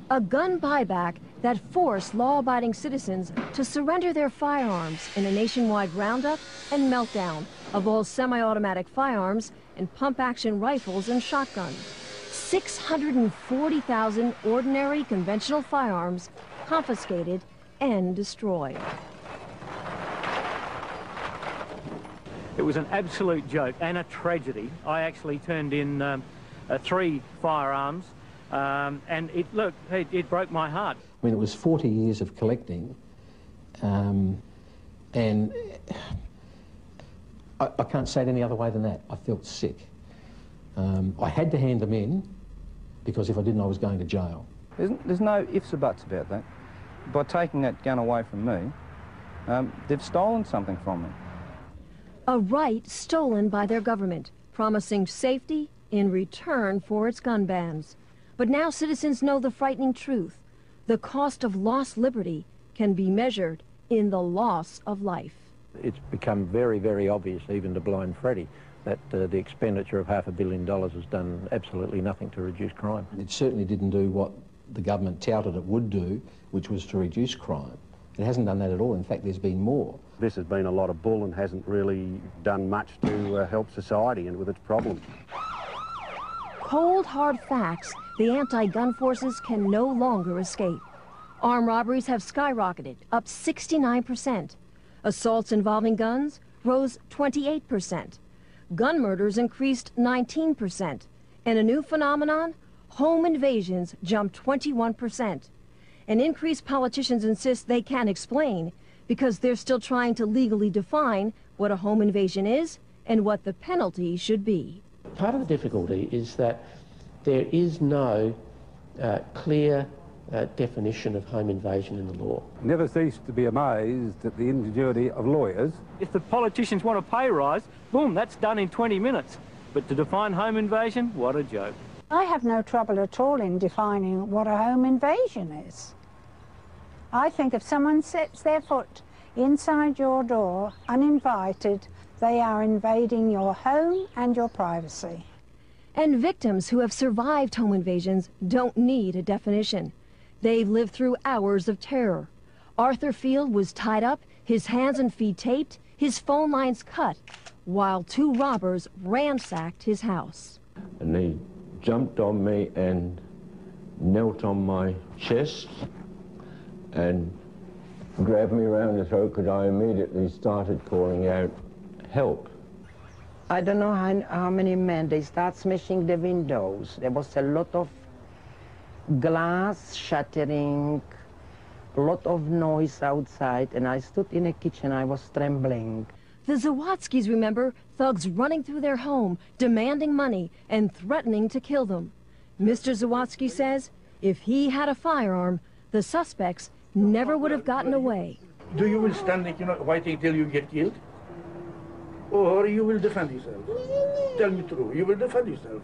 A gun buyback that forced law-abiding citizens to surrender their firearms in a nationwide roundup and meltdown of all semi-automatic firearms and pump-action rifles and shotguns. 640,000 ordinary conventional firearms confiscated and destroyed. It was an absolute joke and a tragedy. I actually turned in 3 firearms, and it broke my heart. I mean, it was 40 years of collecting, and I can't say it any other way than that. I felt sick. I had to hand them in, because if I didn't, I was going to jail. There's no ifs or buts about that. By taking that gun away from me, they've stolen something from me. A right stolen by their government, promising safety in return for its gun bans. But now citizens know the frightening truth. The cost of lost liberty can be measured in the loss of life. It's become very, very obvious, even to Blind Freddy, that the expenditure of $500 million has done absolutely nothing to reduce crime. It certainly didn't do what the government touted it would do, which was to reduce crime. It hasn't done that at all. In fact, there's been more. This has been a lot of bull and hasn't really done much to help society and with its problems. Cold, hard facts the anti-gun forces can no longer escape. Armed robberies have skyrocketed, up 69%. Assaults involving guns rose 28%. Gun murders increased 19%. And a new phenomenon, home invasions jumped 21%. An increase politicians insist they can't explain because they're still trying to legally define what a home invasion is and what the penalty should be. Part of the difficulty is that there is no clear definition of home invasion in the law. Never cease to be amazed at the ingenuity of lawyers. If the politicians want a pay rise, boom, that's done in 20 minutes. But to define home invasion, what a joke. I have no trouble at all in defining what a home invasion is. I think if someone sets their foot inside your door uninvited, they are invading your home and your privacy. And victims who have survived home invasions don't need a definition. They've lived through hours of terror. Arthur Field was tied up, his hands and feet taped, his phone lines cut, while 2 robbers ransacked his house. And they jumped on me and knelt on my chest and grabbed me around the throat because I immediately started calling out, "Help." I don't know how many men, they start smashing the windows. There was a lot of glass shattering, a lot of noise outside, and I stood in the kitchen, I was trembling. The Zawadzkis remember thugs running through their home, demanding money and threatening to kill them. Mr. Zawadzki says if he had a firearm, the suspects never would have gotten away. Do you will stand, waiting till you get killed? Or you will defend yourself? Tell me true, you will defend yourself.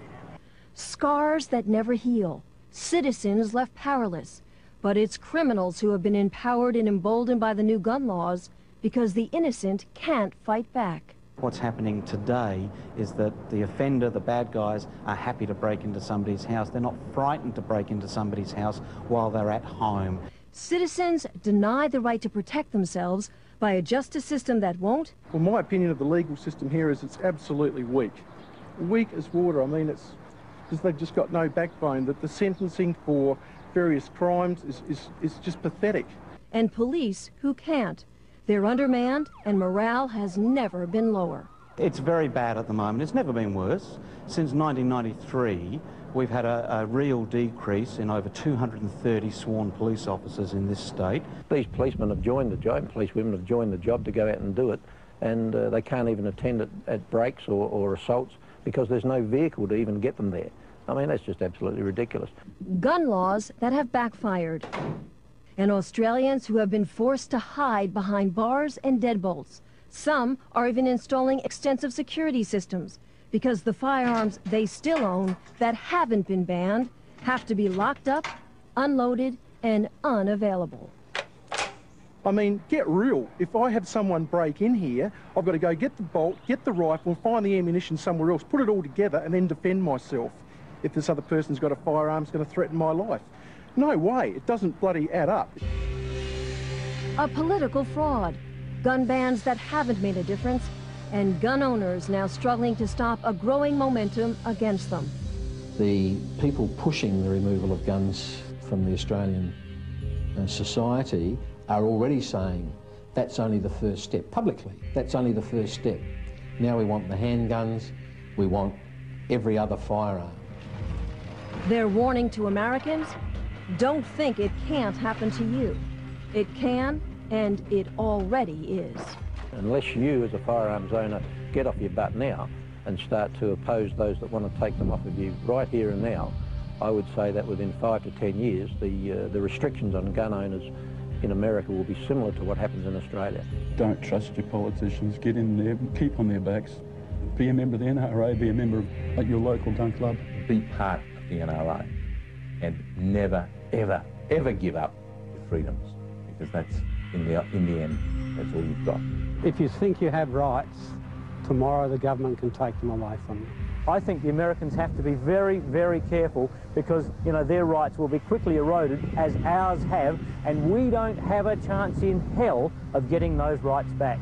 Scars that never heal, citizens left powerless, but it's criminals who have been empowered and emboldened by the new gun laws because the innocent can't fight back. What's happening today is that the offender, the bad guys, are happy to break into somebody's house. They're not frightened to break into somebody's house while they're at home. Citizens deny the right to protect themselves by a justice system that won't. Well, my opinion of the legal system here is it's absolutely weak. Weak as water. I mean, it's because they've just got no backbone. That the sentencing for various crimes is just pathetic. And police who can't. They're undermanned and morale has never been lower. It's very bad at the moment. It's never been worse. Since 1993, we've had a real decrease in over 230 sworn police officers in this state. These policemen have joined the job, policewomen have joined the job to go out and do it, and they can't even attend at breaks or assaults because there's no vehicle to even get them there. I mean, that's just absolutely ridiculous. Gun laws that have backfired. And Australians who have been forced to hide behind bars and deadbolts. Some are even installing extensive security systems because the firearms they still own that haven't been banned have to be locked up, unloaded, and unavailable. I mean, get real. If I have someone break in here, I've got to go get the bolt, get the rifle, find the ammunition somewhere else, put it all together, and then defend myself if this other person's got a firearm that's going to threaten my life. No way, it doesn't bloody add up. A political fraud, gun bans that haven't made a difference, and gun owners now struggling to stop a growing momentum against them. The people pushing the removal of guns from the Australian society are already saying that's only the first step. Publicly, that's only the first step. Now we want the handguns, we want every other firearm. They're warning to Americans, don't think it can't happen to you. It can, and it already is. Unless you, as a firearms owner, get off your butt now and start to oppose those that want to take them off of you right here and now, I would say that within 5 to 10 years, the restrictions on gun owners in America will be similar to what happens in Australia. Don't trust your politicians. Get in there, keep on their backs. Be a member of the NRA, be a member of your local gun club. Be part of the NRA and never, ever, ever give up your freedoms, because that's, in the end, that's all you've got. If you think you have rights, tomorrow the government can take them away from you. I think the Americans have to be very, very careful, because, you know, their rights will be quickly eroded, as ours have, and we don't have a chance in hell of getting those rights back.